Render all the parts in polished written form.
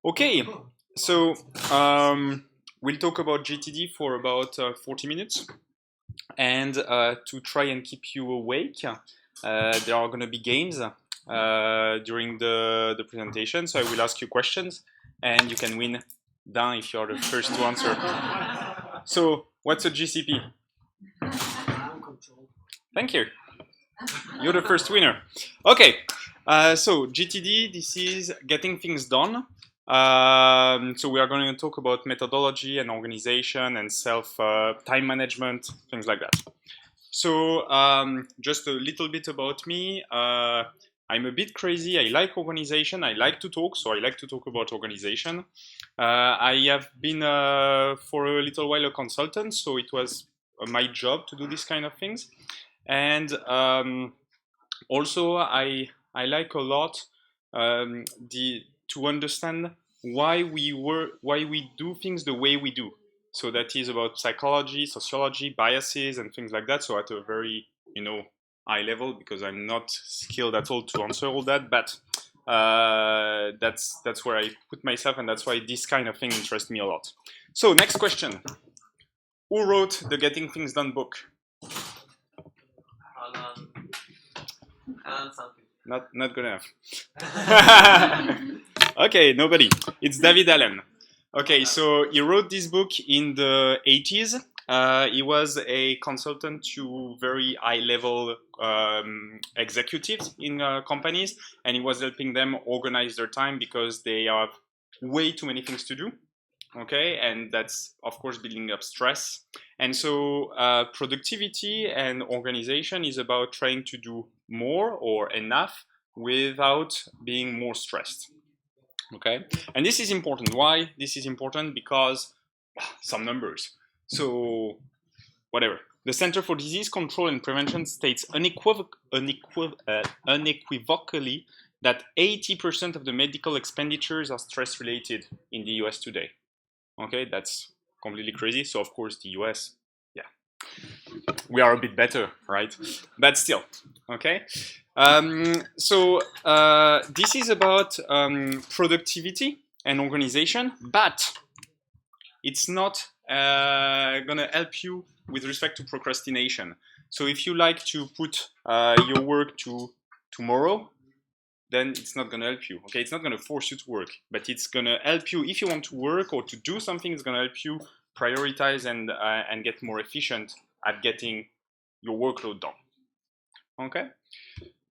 Okay, so we'll talk about GTD for about 40 minutes. And to try and keep you awake, there are going to be games during the presentation. So I will ask you questions, and you can win down if you're the first to answer. So, what's a GCP? Thank you. You're the first winner. Okay, so GTD, this is getting things done. So we are going to talk about methodology and organization and time management, things like that. So just a little bit about me. I'm a bit crazy. I like organization. I like to talk, so I like to talk about organization. I have been for a little while a consultant, so it was my job to do this kind of things. And also, I like a lot to understand why we do things the way we do. So that is about psychology, sociology, biases, and things like that. So at a very high level, because I'm not skilled at all to answer all that, but that's where I put myself, and that's why this kind of thing interests me a lot. So next question: who wrote the Getting Things Done book? Not good enough. Okay, nobody. It's David Allen. Okay, so he wrote this book in the 80s. He was a consultant to very high-level executives in companies, and he was helping them organize their time because they have way too many things to do. Okay, and that's of course building up stress. And so productivity and organization is about trying to do more or enough without being more stressed. Okay, and this is important. Why this is important? Because some numbers. So whatever. The Center for Disease Control and Prevention states unequivocally that 80% of the medical expenditures are stress related in the US today. Okay, that's completely crazy. So of course the US, yeah, we are a bit better, right? But still, okay. So this is about productivity and organization, but it's not gonna help you with respect to procrastination. So if you like to put your work to tomorrow, then it's not going to help you. Okay, it's not going to force you to work, but it's going to help you if you want to work or to do something. It's going to help you prioritize and get more efficient at getting your workload done. Okay,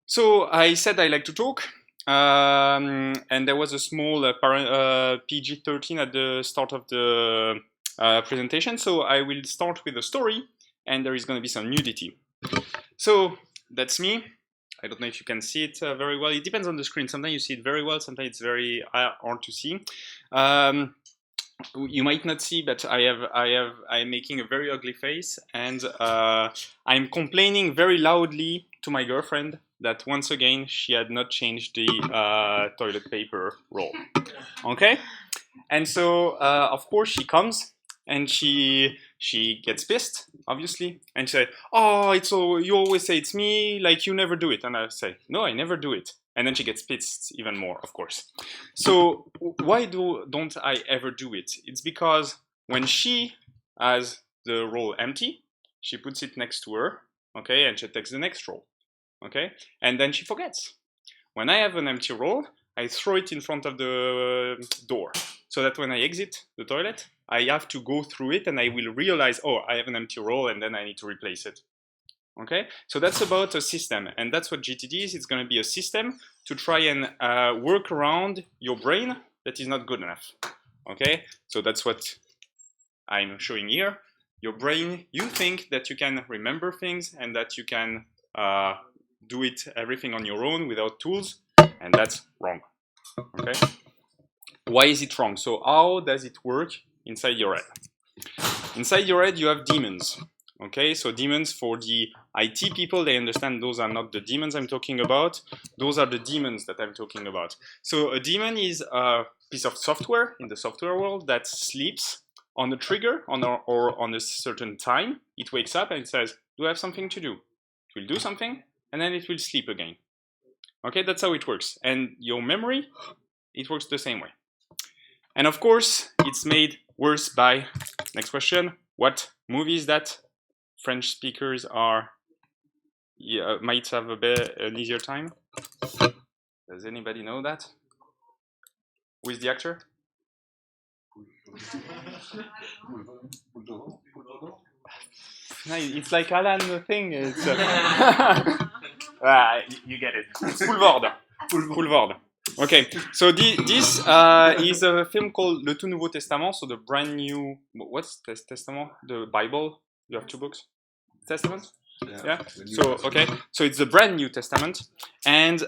so I said I like to talk, and there was a small PG-13 at the start of the presentation. So I will start with a story, and there is going to be some nudity. So that's me. I don't know if you can see it very well. It depends on the screen. Sometimes you see it very well. Sometimes it's very hard to see. You might not see, but I'm making a very ugly face, and I'm complaining very loudly to my girlfriend that once again she had not changed the toilet paper roll. Okay, and so of course she comes and she gets pissed, obviously, and she said, "Oh, you always say it's me, like you never do it." And I say, "No, I never do it." And then she gets pissed even more, of course. So why don't I ever do it? It's because when she has the roll empty, she puts it next to her, okay, and she takes the next roll, okay, and then she forgets. When I have an empty roll, I throw it in front of the door, so that when I exit the toilet, I have to go through it and I will realize, oh, I have an empty roll, and then I need to replace it. Okay, so that's about a system, and that's what GTD is. It's going to be a system to try and work around your brain that is not good enough. Okay, so that's what I'm showing here. Your brain, you think that you can remember things and that you can do everything on your own without tools, and that's wrong. Okay, why is it wrong? So how does it work inside your head? Inside your head, you have demons. Okay, so demons, for the IT people, they understand those are not the demons I'm talking about. Those are the demons that I'm talking about. So a demon is a piece of software in the software world that sleeps on a trigger or on a certain time. It wakes up and it says, do I have something to do? It will do something, and then it will sleep again. Okay, that's how it works. And your memory, it works the same way. And of course, it's made worse by, next question, what movie is that? French speakers might have an easier time. Does anybody know that? Who is the actor? No, it's like Alan thing. It's, you get it. It's Poulvord. Poulvord. Okay, so this is a film called Le Tout Nouveau Testament, so the brand new, what's Testament? The Bible? You have two books? Testament? Yeah. So, okay, so it's the brand new Testament, and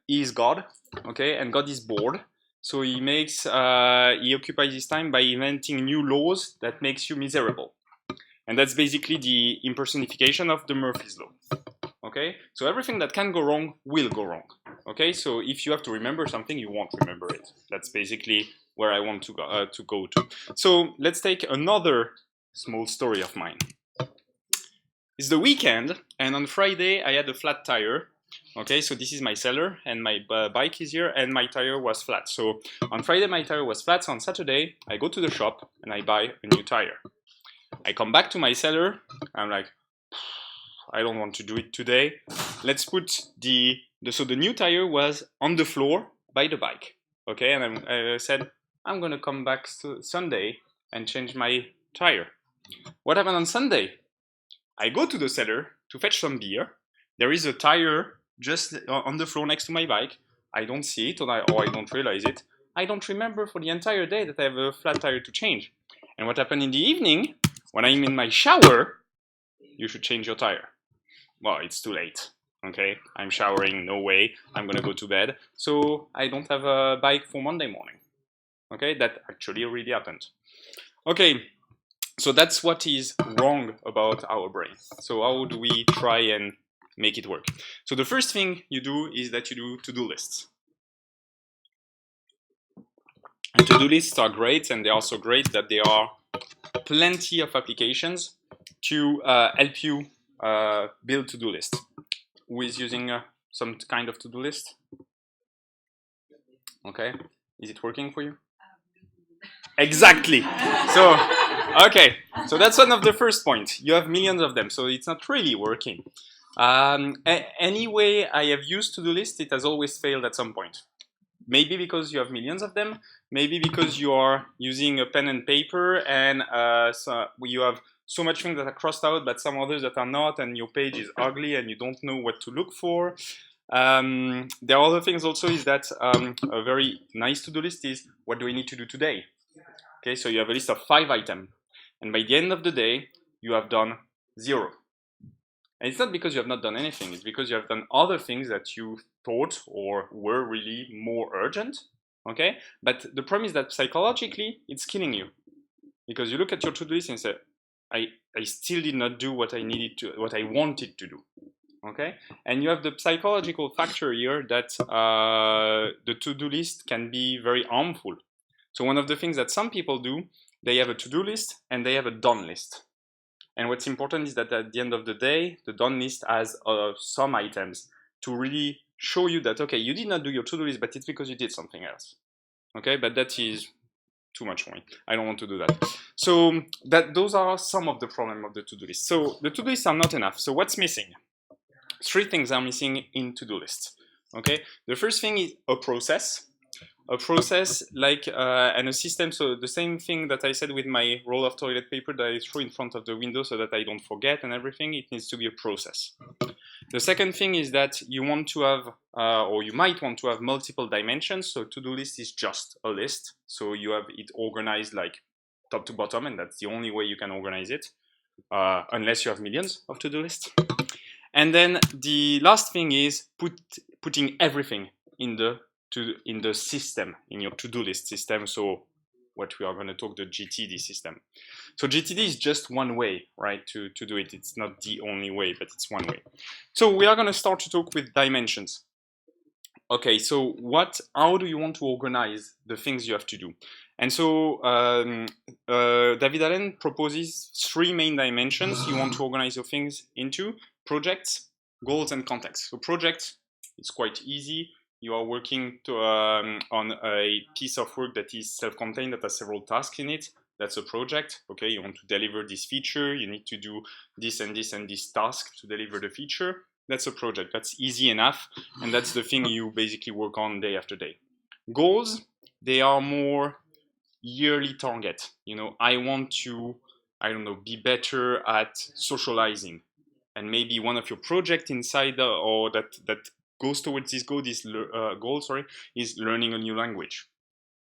he's God, okay, and God is bored. So he occupies his time by inventing new laws that makes you miserable. And that's basically the impersonification of the Murphy's Law. Okay, so everything that can go wrong will go wrong. Okay, so if you have to remember something, you won't remember it. That's basically where I want to go to. So let's take another small story of mine. It's the weekend, and on Friday I had a flat tire. Okay, so this is my cellar, and my bike is here, and my tire was flat. So on Friday my tire was flat, so on Saturday I go to the shop and I buy a new tire. I come back to my cellar, I'm like, I don't want to do it today. Let's put so the new tire was on the floor by the bike. Okay, and I said, I'm gonna come back Sunday and change my tire. What happened on Sunday? I go to the cellar to fetch some beer. There is a tire just on the floor next to my bike. I don't see it, or I don't realize it. I don't remember for the entire day that I have a flat tire to change. And what happened in the evening, when I'm in my shower, you should change your tire. Well, it's too late, okay? I'm showering, no way, I'm gonna go to bed. So I don't have a bike for Monday morning, okay? That actually really happened. Okay, so that's what is wrong about our brain. So how do we try and make it work? So the first thing you do is that you do to-do lists. And to-do lists are great, and they're also great that there are plenty of applications to help you build to-do list. Who is using some kind of to-do list? Okay, is it working for you? Exactly. So, okay, so that's one of the first points. You have millions of them, so it's not really working. Anyway, I have used to-do list, it has always failed at some point. Maybe because you have millions of them, maybe because you are using a pen and paper and so you have so much things that are crossed out, but some others that are not, and your page is ugly and you don't know what to look for. There are other things also is that a very nice to-do list is, what do I need to do today? Okay, so you have a list of 5 items, and by the end of the day, you have done 0. And it's not because you have not done anything, it's because you have done other things that you thought or were really more urgent, okay? But the problem is that psychologically, it's killing you. Because you look at your to-do list and say, I still did not do what I wanted to do, okay? And you have the psychological factor here that the to-do list can be very harmful. So one of the things that some people do, they have a to-do list and they have a done list. And what's important is that at the end of the day, the done list has some items to really show you that, okay, you did not do your to-do list, but it's because you did something else. Okay, but that is too much for me. I don't want to do that. So those are some of the problems of the to-do list. So the to-do lists are not enough. So what's missing? 3 things are missing in to-do lists. Okay, the first thing is a process. A process like and a system. So the same thing that I said with my roll of toilet paper that I throw in front of the window so that I don't forget and everything, it needs to be a process. The second thing is that you want to have or you might want to have multiple dimensions. So to-do list is just a list, so you have it organized like top to bottom, and that's the only way you can organize it, unless you have millions of to-do lists. And then the last thing is putting everything in the system, in your to-do list system. So what we are going to talk, the GTD system. So GTD is just one way, right, to do it. It's not the only way, but it's one way. So we are going to start to talk with dimensions. Okay, so how do you want to organize the things you have to do? And so David Allen proposes 3 main dimensions you want to organize your things into: projects, goals, and context. So projects, it's quite easy. you are working on a piece of work that is self-contained, that has several tasks in it. That's a project. Okay, you want to deliver this feature. You need to do this and this and this task to deliver the feature. That's a project. That's easy enough, and that's the thing you basically work on day after day. Goals, they are more yearly target. I want to, I don't know, be better at socializing, and maybe one of your project inside or that goes towards this goal, is learning a new language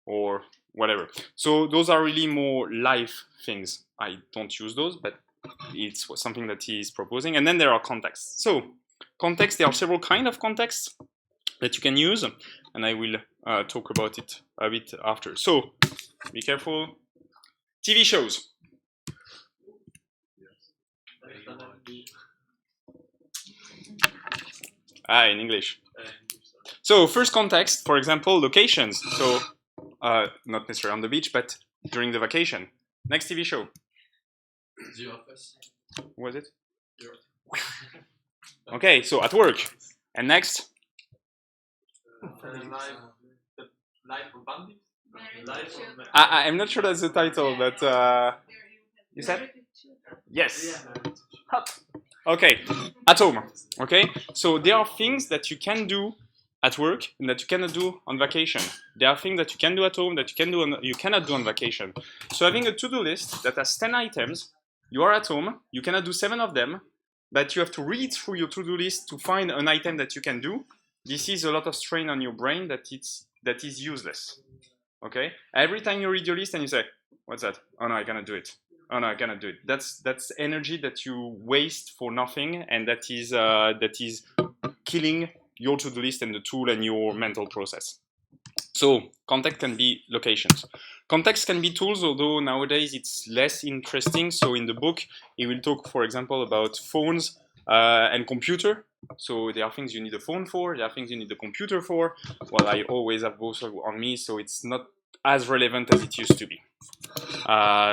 or whatever. So those are really more life things. I don't use those, but it's something that he is proposing. And then there are contexts. So context, there are several kind of contexts that you can use, and I will talk about it a bit after. So be careful. TV shows. In English. So first context, for example, locations. So not necessarily on the beach, but during the vacation. Next TV show. The Office. What was it? Okay, so at work. And next? Life of Bandit. I'm not sure that's the title, but you said? Yes. Okay, at home. Okay, so there are things that you can do at work and that you cannot do on vacation. There are things that you can do at home that you cannot do on vacation. So having a to-do list that has 10 items, you are at home, you cannot do 7 of them, but you have to read through your to-do list to find an item that you can do. This is a lot of strain on your brain that is useless. Okay, every time you read your list and you say, "What's that? Oh no, I cannot do it. Oh no, I cannot do it." That's energy that you waste for nothing, and that is killing your to-do list and the tool and your mental process. So context can be locations. Context can be tools, although nowadays it's less interesting. So in the book, he will talk, for example, about phones and computer. So there are things you need a phone for, there are things you need a computer for. Well, I always have both on me, so it's not as relevant as it used to be.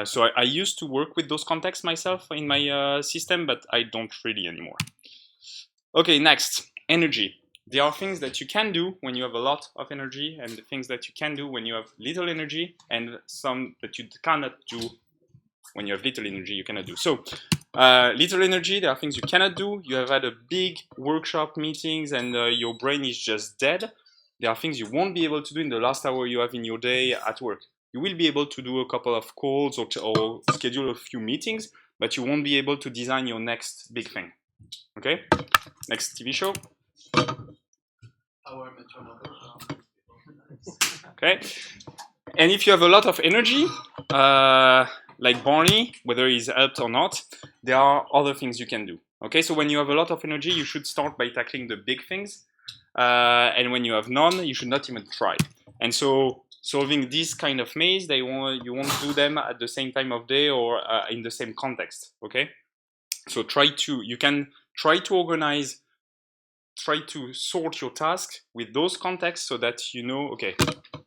So I used to work with those contexts myself in my system, but I don't really anymore. Okay, next, energy. There are things that you can do when you have a lot of energy, and the things that you can do when you have little energy, and some that you cannot do when you have little energy, you cannot do. So, little energy, there are things you cannot do. You have had a big workshop meetings and your brain is just dead. There are things you won't be able to do in the last hour you have in your day at work. You will be able to do a couple of calls or schedule a few meetings, but you won't be able to design your next big thing. Okay? Next TV show. Okay. And if you have a lot of energy, like Barney, whether he's helped or not, there are other things you can do. Okay, so when you have a lot of energy, you should start by tackling the big things. And when you have none, you should not even try. And so solving this kind of maze, you won't do them at the same time of day or in the same context. Okay, so you can try to organize, try to sort your task with those contexts so that you know, okay,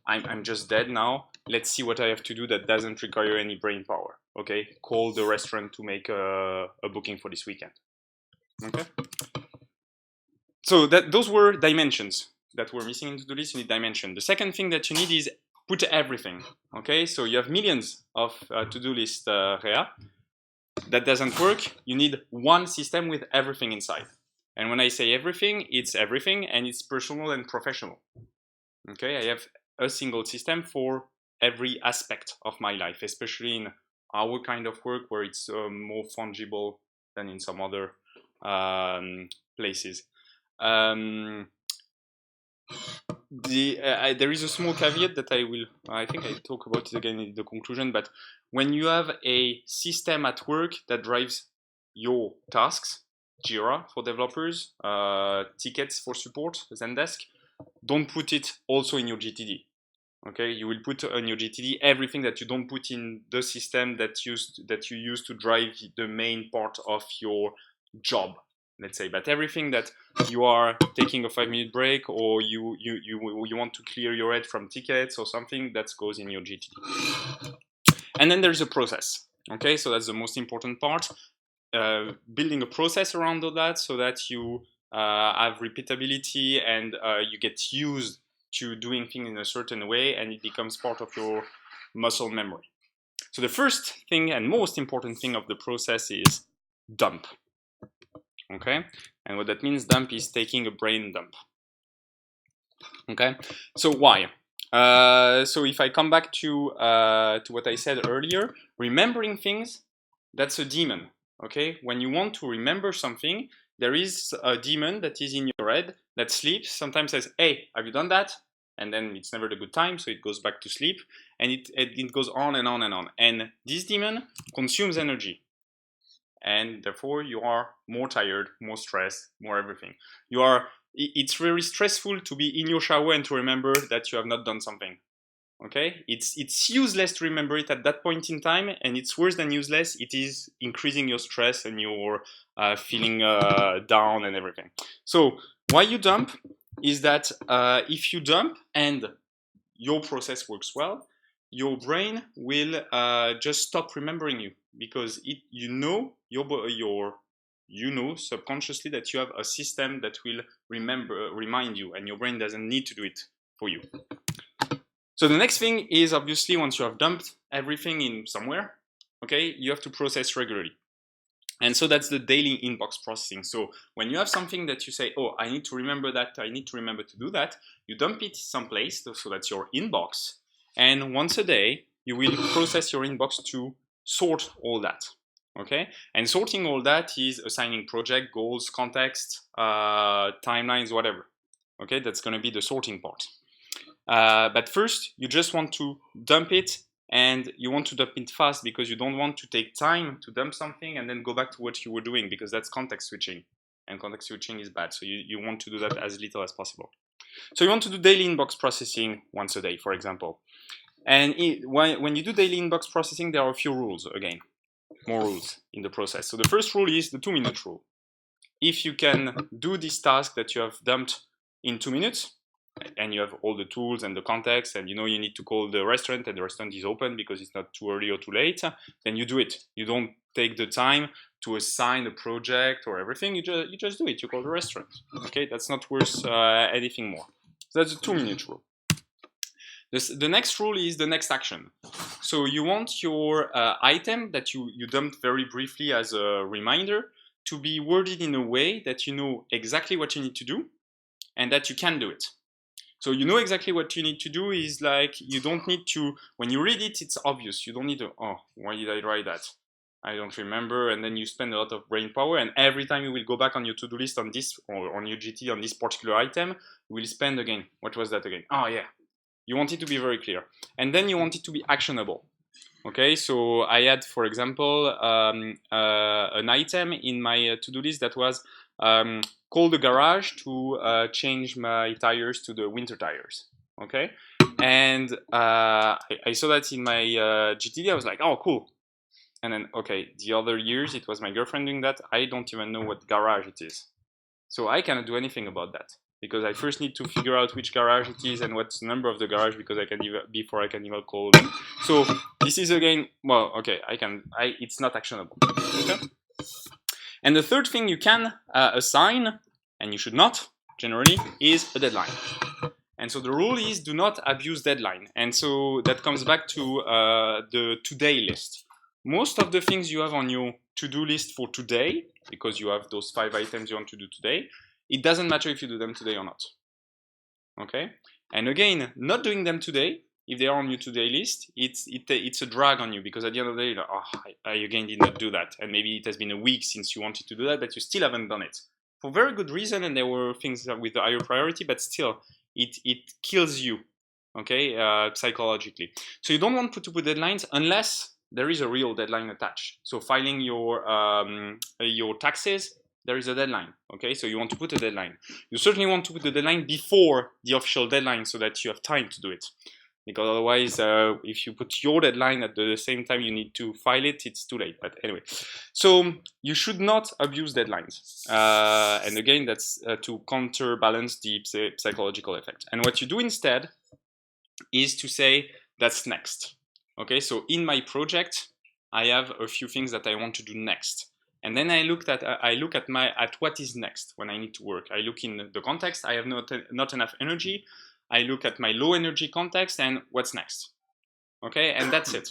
I'm just dead now. Let's see what I have to do that doesn't require any brain power. Okay, call the restaurant to make a booking for this weekend. Okay. So those were dimensions that were missing in the to-do list. You need dimension. The second thing that you need is put everything. Okay, so you have millions of to-do list Rea. That doesn't work. You need one system with everything inside. And when I say everything, it's everything, and it's personal and professional. Okay, I have a single system for every aspect of my life, especially in our kind of work where it's more fungible than in some other places. There is a small caveat that I think I talk about it again in the conclusion, but when you have a system at work that drives your tasks, Jira for developers, tickets for support, Zendesk, don't put it also in your GTD. Okay, you will put on your GTD everything that you don't put in the system that you use to drive the main part of your job, let's say. But everything that you are taking a 5-minute break, or you want to clear your head from tickets or something, that goes in your GTD. And then there's a process. Okay, so that's the most important part. Building a process around all that so that you have repeatability, and you get used to doing things in a certain way, and it becomes part of your muscle memory. So the first thing and most important thing of the process is dump. Okay, and what that means, dump, is taking a brain dump. Okay, so why? So if I come back to what I said earlier, remembering things, that's a demon. Okay, when you want to remember something, there is a demon that is in your head that sleeps, sometimes says, hey, have you done that? And then it's never the good time, so it goes back to sleep, and it goes on and on and on. And this demon consumes energy, and therefore you are more tired, more stressed, more everything. It's very stressful to be in your shower and to remember that you have not done something. Okay, it's useless to remember it at that point in time, and it's worse than useless. It is increasing your stress and your feeling down and everything. So why you dump is that if you dump and your process works well, your brain will just stop remembering you, because you know subconsciously that you have a system that will remind you, and your brain doesn't need to do it for you. So the next thing is, obviously, once you have dumped everything in somewhere, okay, you have to process regularly. And so that's the daily inbox processing. So when you have something that you say, oh, I need to remember that, I need to remember to do that, you dump it someplace, so that's your inbox. And once a day, you will process your inbox to sort all that. Okay? And sorting all that is assigning project, goals, context, timelines, whatever. Okay? That's going to be the sorting part. But first, you just want to dump it, and you want to dump it fast because you don't want to take time to dump something and then go back to what you were doing, because that's context switching, and context switching is bad. So you want to do that as little as possible. So you want to do daily inbox processing once a day, for example. And when you do daily inbox processing, there are a few rules, again, more rules in the process. So the first rule is the 2-minute rule. If you can do this task that you have dumped in 2 minutes, and you have all the tools and the context, and you know you need to call the restaurant, and the restaurant is open because it's not too early or too late, then you do it. You don't take the time to assign a project or everything. You just do it. You call the restaurant. Okay, that's not worth anything more. So that's the 2-minute rule. The next rule is the next action. So you want your item that you dumped very briefly as a reminder to be worded in a way that you know exactly what you need to do and that you can do it. So you know exactly what you need to do is like, you don't need to, when you read it, it's obvious. You don't need to, oh, why did I write that? I don't remember. And then you spend a lot of brain power. And every time you will go back on your to-do list on this, or on your GTD on this particular item, you will spend again. What was that again? Oh, yeah. You want it to be very clear. And then you want it to be actionable. Okay, so I had, for example, an item in my to-do list that was call the garage to change my tires to the winter tires. Okay, and I saw that in my GTD. I was like, oh, cool. And then, okay, the other years it was my girlfriend doing that. I don't even know what garage it is, so I cannot do anything about that, because I first need to figure out which garage it is and what's the number of the garage, because before I can even call them. So this is again, well, okay, it's not actionable. Okay? And the third thing you can assign, and you should not generally, is a deadline. And so the rule is, do not abuse deadline. And so that comes back to the today list. Most of the things you have on your to-do list for today, because you have those 5 items you want to do today, it doesn't matter if you do them today or not. Okay? And again, not doing them today, if they are on your today list, it's a drag on you, because at the end of the day, you're like, oh, I again did not do that. And maybe it has been a week since you wanted to do that, but you still haven't done it. For very good reason, and there were things with a higher priority, but still, it kills you, okay, psychologically. So you don't want to put deadlines unless there is a real deadline attached. So filing your taxes, there is a deadline, okay? So you want to put a deadline. You certainly want to put the deadline before the official deadline so that you have time to do it. Because otherwise, if you put your deadline at the same time you need to file it, it's too late. But anyway, so you should not abuse deadlines. And again, that's to counterbalance the psychological effect. And what you do instead is to say, that's next. Okay, so in my project, I have a few things that I want to do next. And then I look at what is next when I need to work. I look in the context. I have not enough energy. I look at my low energy context and what's next. Okay, and that's it.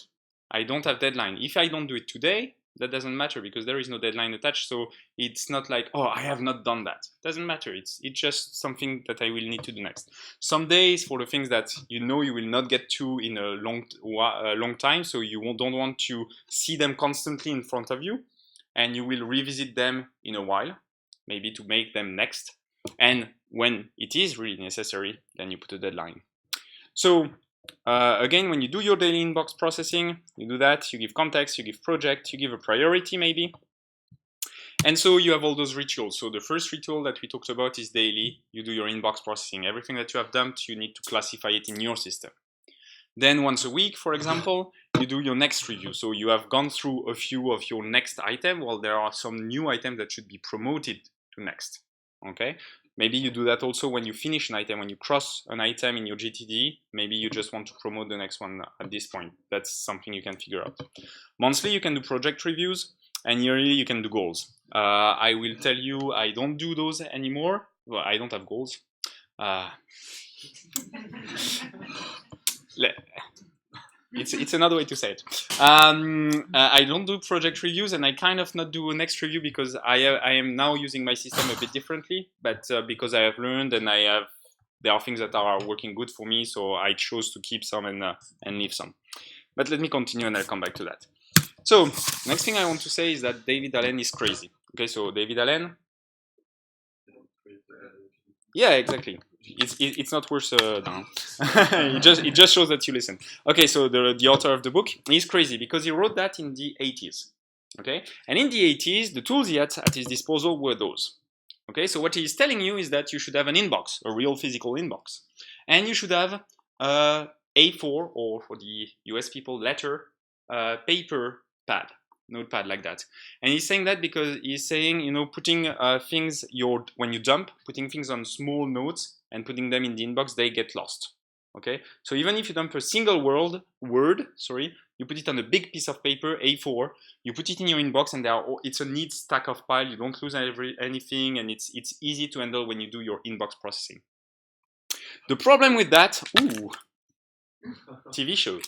I don't have deadline. If I don't do it today, that doesn't matter because there is no deadline attached. So it's not like, oh, I have not done that. It doesn't matter. It's just something that I will need to do next. Some days for the things that you know you will not get to in a long time, so you don't want to see them constantly in front of you, and you will revisit them in a while, maybe to make them next. And when it is really necessary, then you put a deadline. So again, when you do your daily inbox processing, you do that, you give context, you give project, you give a priority maybe. And so you have all those rituals. So the first ritual that we talked about is daily. You do your inbox processing. Everything that you have dumped, you need to classify it in your system. Then once a week, for example, you do your next review. So you have gone through a few of your next items. Well, there are some new items that should be promoted to next. Okay? Maybe you do that also when you finish an item, when you cross an item in your GTD, maybe you just want to promote the next one at this point. That's something you can figure out. Monthly, you can do project reviews, and yearly, you can do goals. I will tell you, I don't do those anymore. Well, I don't have goals. It's another way to say it. I don't do project reviews, and I kind of not do a next review because I am now using my system a bit differently. But because I have learned and there are things that are working good for me, so I chose to keep some and leave some. But let me continue, and I'll come back to that. So next thing I want to say is that David Allen is crazy. Okay, so David Allen. Yeah, exactly. It's not worth down. it just shows that you listen. Okay, so the author of the book, he's crazy because he wrote that in the 80s. Okay, and in the 80s, the tools he had at his disposal were those. Okay, so what he's telling you is that you should have an inbox, a real physical inbox, and you should have A4, or for the US people, letter, paper pad. Notepad like that. And he's saying that because he's saying, putting things when you dump, putting things on small notes and putting them in the inbox, they get lost. Okay, so even if you dump a single word, you put it on a big piece of paper, A4, you put it in your inbox, and it's a neat stack of file. You don't lose anything, and it's easy to handle when you do your inbox processing. The problem with that, TV show.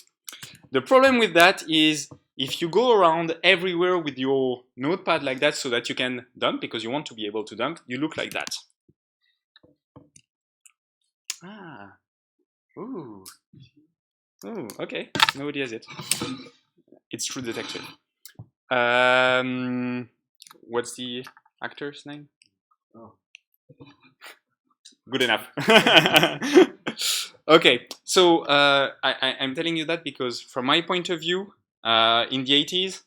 The problem with that is if you go around everywhere with your notepad like that so that you can dump, because you want to be able to dump, you look like that. Ooh, okay, nobody has it. It's True Detective. What's the actor's name? Oh. Good enough. Okay, so I'm telling you that because from my point of view, in the 80s,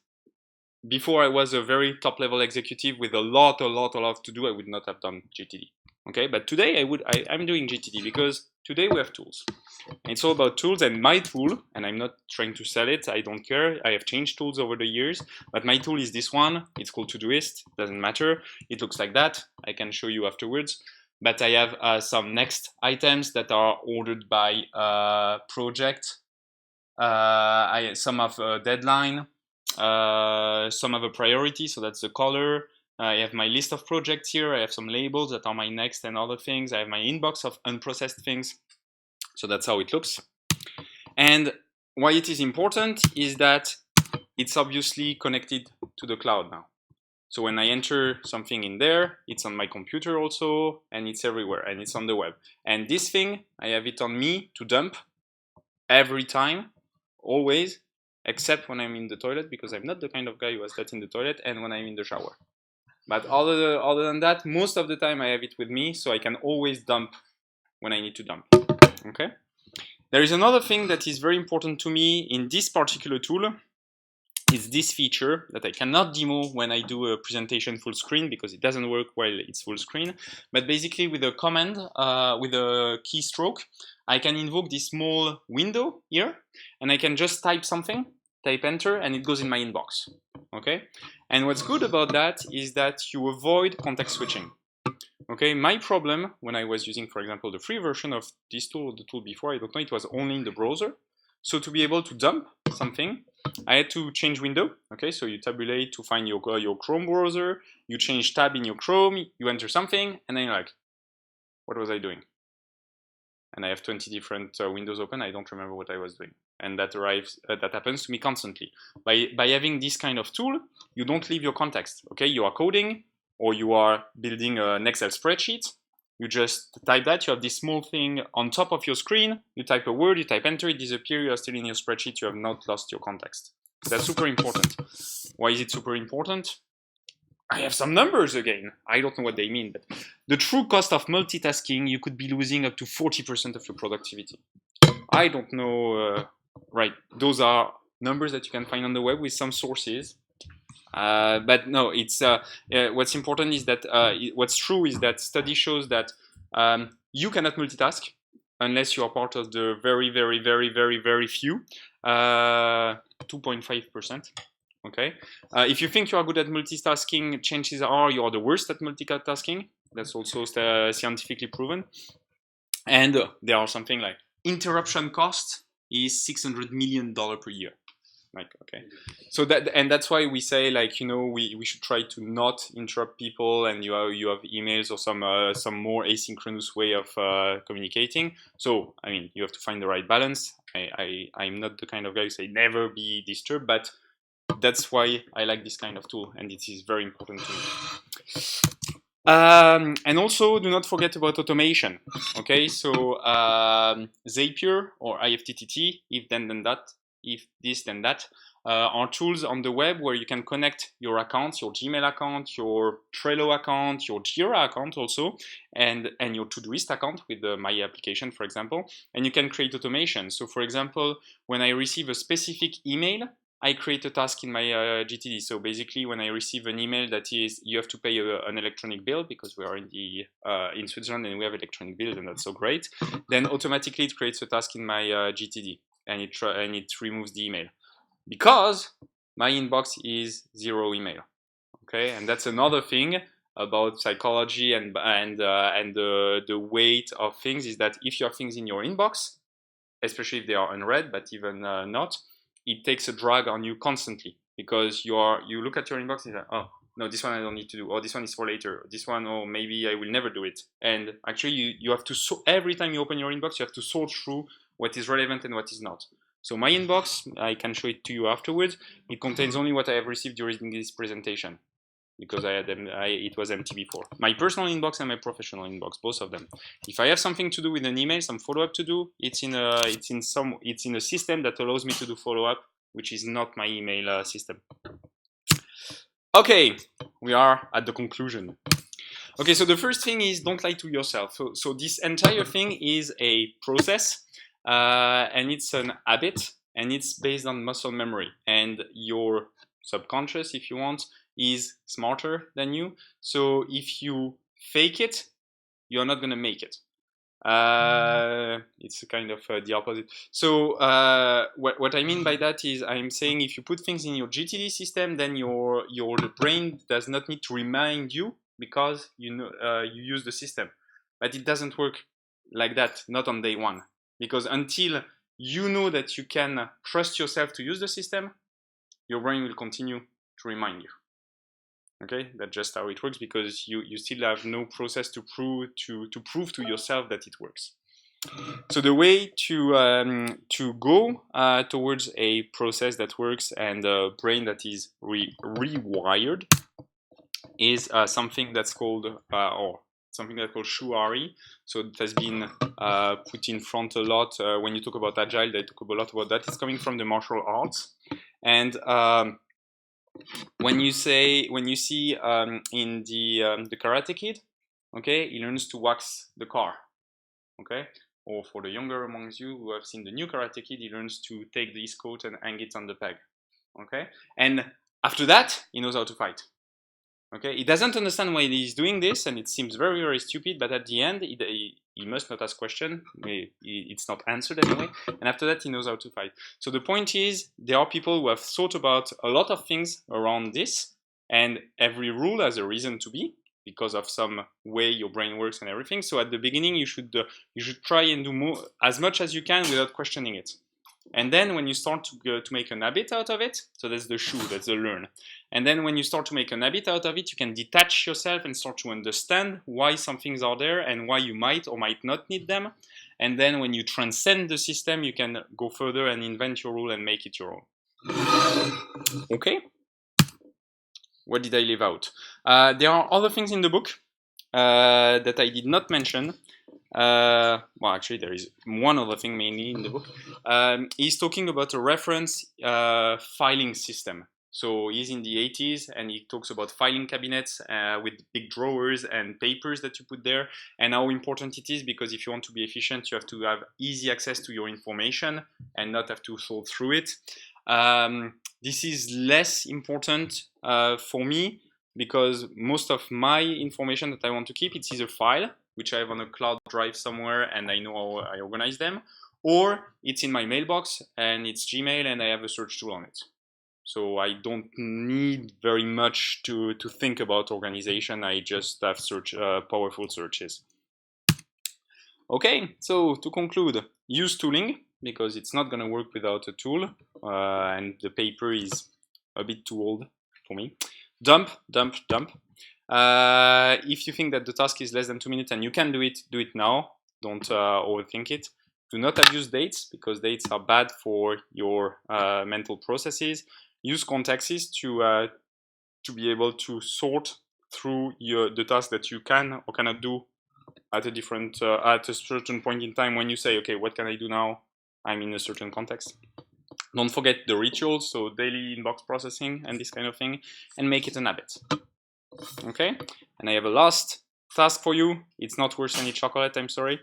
before I was a very top level executive with a lot to do, I would not have done GTD. Okay, but today I'm doing GTD because today we have tools. It's all about tools, and my tool, and I'm not trying to sell it, I don't care. I have changed tools over the years, but my tool is this one. It's called Todoist, doesn't matter. It looks like that. I can show you afterwards. But I have some next items that are ordered by project. Some have a deadline, some have a priority, so that's the color. I have my list of projects here. I have some labels that are my next and other things. I have my inbox of unprocessed things. So that's how it looks. And why it is important is that it's obviously connected to the cloud now. So when I enter something in there, it's on my computer also, and it's everywhere, and it's on the web. And this thing, I have it on me to dump every time, always, except when I'm in the toilet, because I'm not the kind of guy who has that in the toilet, and when I'm in the shower. But other than that, most of the time I have it with me, so I can always dump when I need to dump. Okay? There is another thing that is very important to me in this particular tool. It's this feature that I cannot demo when I do a presentation full screen because it doesn't work while it's full screen. But basically with a command, with a keystroke, I can invoke this small window here, and I can just type something, type enter, and it goes in my inbox. Okay? And what's good about that is that you avoid context switching. Okay, my problem when I was using, for example, the free version of this tool or the tool before, I don't know, it was only in the browser. So to be able to dump, something. I had to change window. Okay, so you tabulate to find your Chrome browser. You change tab in your Chrome. You enter something, and then you're like, what was I doing? And I have 20 different windows open. I don't remember what I was doing, and that happens to me constantly. By having this kind of tool, you don't leave your context. Okay, you are coding or you are building an Excel spreadsheet. You just type that. You have this small thing on top of your screen. You type a word, you type enter, it disappears. You are still in your spreadsheet. You have not lost your context. That's super important. Why is it super important? I have some numbers again. I don't know what they mean, but the true cost of multitasking, you could be losing up to 40% of your productivity. I don't know. Right, those are numbers that you can find on the web with some sources. But no, it's what's important is that what's true is that study shows that you cannot multitask unless you are part of the very, very, very, very, very few, 2.5%. Okay, if you think you are good at multitasking, chances are you are the worst at multitasking. That's also scientifically proven. And there are something like interruption cost is $600 million per year. Like, okay, so that's why we say, like, you know, we should try to not interrupt people, and you have emails or some more asynchronous way of communicating. So I mean, you have to find the right balance. I'm not the kind of guy who say never be disturbed, but that's why I like this kind of tool, and it is very important to me. And also, do not forget about automation. Okay, so Zapier or IFTTT, if then that, if this then that, are tools on the web where you can connect your accounts, your Gmail account, your Trello account, your Jira account also, and your Todoist account with the My application, for example, and you can create automation. So for example, when I receive a specific email, I create a task in my GTD. So basically, when I receive an email that is, you have to pay an electronic bill because we are in Switzerland and we have electronic bills, and that's so great. Then automatically it creates a task in my GTD, and it removes the email because my inbox is 0 email. Okay, and that's another thing about psychology and the weight of things is that if you have things in your inbox, especially if they are unread, but even not, it takes a drag on you constantly because you look at your inbox and you're like, oh no, this one I don't need to do, or this one is for later, this one, oh maybe I will never do it. And actually you have to every time you open your inbox, you have to sort through what is relevant and what is not. So my inbox, I can show it to you afterwards, it contains only what I have received during this presentation, because it was empty before. My personal inbox and my professional inbox, both of them. If I have something to do with an email, some follow-up to do, it's in a system that allows me to do follow-up, which is not my email system. Okay, we are at the conclusion. Okay, so the first thing is don't lie to yourself. So this entire thing is a process, and it's an habit, and it's based on muscle memory, and your subconscious, if you want, is smarter than you. So if you fake it, you're not gonna make it. It's kind of the opposite. So what I mean by that is I'm saying if you put things in your GTD system, then your brain does not need to remind you because you use the system. But it doesn't work like that, not on day one. Because until you know that you can trust yourself to use the system, your brain will continue to remind you. Okay, that's just how it works because you still have no process to prove to yourself that it works. So the way to go towards a process that works and a brain that is rewired is something that's called Shuari. So it has been put in front a lot when you talk about agile. They talk a lot about that. It's coming from the martial arts, and when you see in the Karate Kid, okay, he learns to wax the car, okay, or for the younger amongst you who have seen the new Karate Kid, he learns to take his coat and hang it on the peg, okay, and after that he knows how to fight. Okay, he doesn't understand why he's doing this, and it seems very, very stupid. But at the end, he must not ask question. It's not answered anyway. And after that, he knows how to fight. So the point is, there are people who have thought about a lot of things around this, and every rule has a reason to be because of some way your brain works and everything. So at the beginning, you should try and do more as much as you can without questioning it. And then when you start to make an habit out of it, so that's the shoe, that's the learn. And then when you start to make an habit out of it, you can detach yourself and start to understand why some things are there and why you might or might not need them. And then when you transcend the system, you can go further and invent your rule and make it your own. Okay? What did I leave out? There are other things in the book that I did not mention. Well, actually, there is one other thing mainly in the book. He's talking about a reference filing system. So he's in the 80s and he talks about filing cabinets with big drawers and papers that you put there, and how important it is, because if you want to be efficient, you have to have easy access to your information and not have to sort through it. This is less important for me, because most of my information that I want to keep, it's either file, which I have on a cloud drive somewhere and I know how I organize them, or it's in my mailbox and it's Gmail and I have a search tool on it. So I don't need very much to think about organization. I just have powerful searches. Okay, so to conclude, use tooling, because it's not going to work without a tool, and the paper is a bit too old for me. Dump. If you think that the task is less than 2 minutes and you can do it now. Don't overthink it. Do not abuse dates, because dates are bad for your mental processes. Use contexts to be able to sort through the task that you can or cannot do at a certain point in time, when you say, okay, what can I do now? I'm in a certain context. Don't forget the rituals, so daily inbox processing and this kind of thing, and make it an habit. Okay, and I have a last task for you. It's not worth any chocolate, I'm sorry.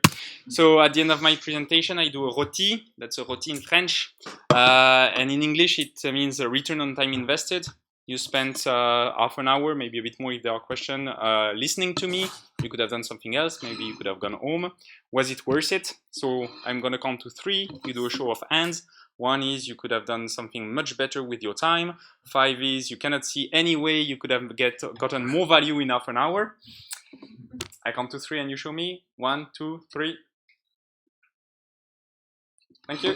So at the end of my presentation, I do a roti. That's a roti in French. And in English, it means a return on time invested. You spent half an hour, maybe a bit more if there are questions, listening to me. You could have done something else. Maybe you could have gone home. Was it worth it? So I'm going to count to 3. You do a show of hands. 1 is you could have done something much better with your time. 5 is you cannot see any way you could have gotten more value in half an hour. I count to 3 and you show me. 1, 2, 3. Thank you.